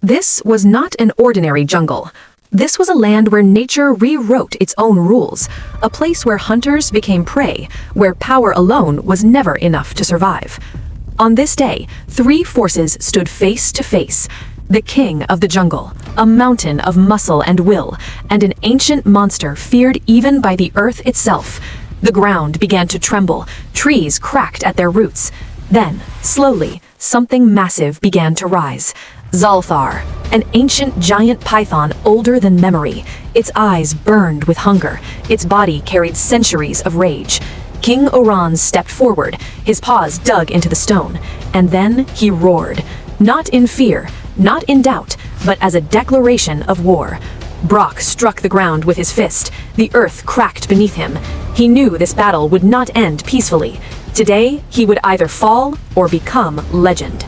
This was not an ordinary jungle. This was a land where nature rewrote its own rules, a place where hunters became prey, where power alone was never enough to survive. On this day, three forces stood face to face: the king of the jungle, a mountain of muscle and will, and an ancient monster feared even by the earth itself. The ground began to tremble, trees cracked at their roots. Then, slowly, something massive began to rise. Zalthar, an ancient giant python older than memory. Its eyes burned with hunger. Its body carried centuries of rage. King Oran stepped forward, his paws dug into the stone, and then he roared. Not in fear, not in doubt, but as a declaration of war. Brock struck the ground with his fist. The earth cracked beneath him. He knew this battle would not end peacefully. Today, he would either fall or become legend.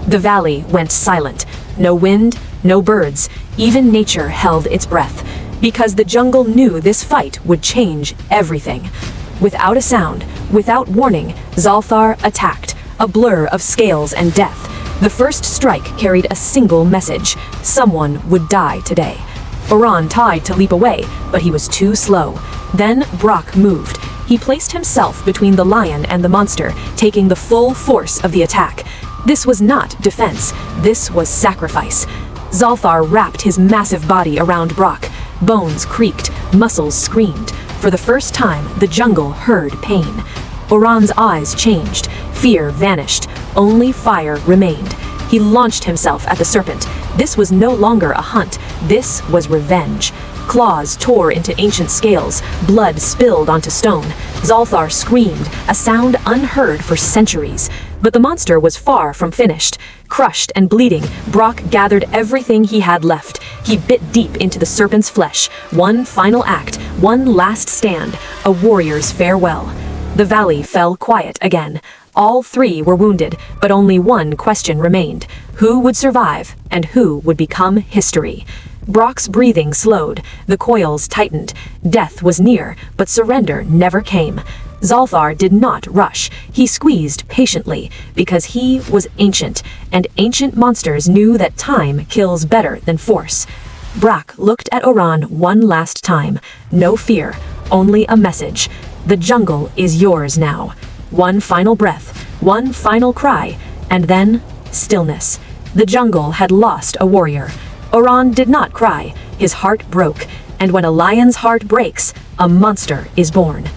The valley went silent. No wind, no birds. Even nature held its breath, because the jungle knew this fight would change everything. Without a sound, without warning, Zalthar attacked, a blur of scales and death. The first strike carried a single message: someone would die today. Oran tried to leap away, but he was too slow. Then Brock moved. He placed himself between the lion and the monster, taking the full force of the attack. This was not defense, this was sacrifice. Zalthar wrapped his massive body around Brock. Bones creaked, muscles screamed. For the first time, the jungle heard pain. Oran's eyes changed. Fear vanished. Only fire remained. He launched himself at the serpent. This was no longer a hunt. This was revenge. Claws tore into ancient scales. Blood spilled onto stone. Zalthar screamed, a sound unheard for centuries. But the monster was far from finished. Crushed and bleeding, Brock gathered everything he had left. He bit deep into the serpent's flesh. One final act, one last stand, a warrior's farewell. The valley fell quiet again. All three were wounded, but only one question remained: who would survive, and who would become history? Brock's breathing slowed, the coils tightened. Death was near, but surrender never came. Zalthar did not rush. He squeezed patiently, because he was ancient, and ancient monsters knew that time kills better than force. Brock looked at Oran one last time. No fear, only a message. The jungle is yours now. One final breath, one final cry, and then stillness. The jungle had lost a warrior. Oran did not cry. His heart broke, and when a lion's heart breaks, a monster is born.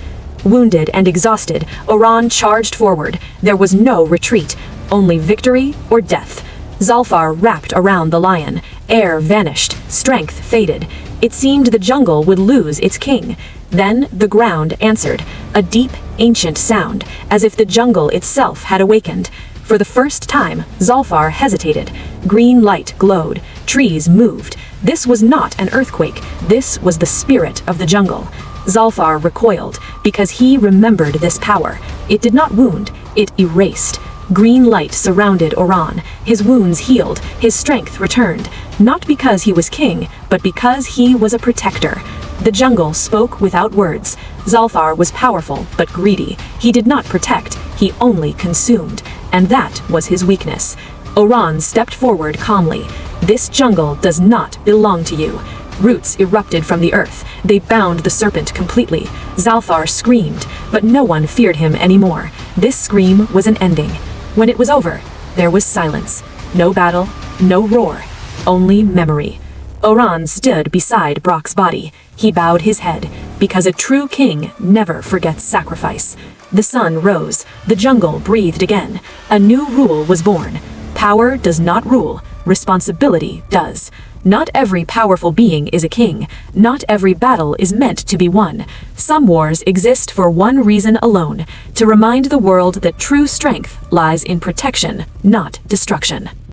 Wounded and exhausted, Oran charged forward. There was no retreat, only victory or death. Zalthar wrapped around the lion. Air vanished, strength faded. It seemed the jungle would lose its king. Then the ground answered, a deep, ancient sound, as if the jungle itself had awakened. For the first time, Zalthar hesitated. Green light glowed. Trees moved. This was not an earthquake. This was the spirit of the jungle. Zalthar recoiled, because he remembered this power. It did not wound, it erased. Green light surrounded Oran. His wounds healed, his strength returned. Not because he was king, but because he was a protector. The jungle spoke without words. Zalthar was powerful, but greedy. He did not protect, he only consumed. And that was his weakness. Oran stepped forward calmly. This jungle does not belong to you. Roots erupted from the earth. They bound the serpent completely. Zalthar screamed, but no one feared him anymore. This scream was an ending. When it was over, there was silence. No battle, no roar, only memory. Oran stood beside Brock's body. He bowed his head, because a true king never forgets sacrifice. The sun rose. The jungle breathed again. A new rule was born. Power does not rule. Responsibility does. Not every powerful being is a king. Not every battle is meant to be won. Some wars exist for one reason alone: to remind the world that true strength lies in protection, not destruction.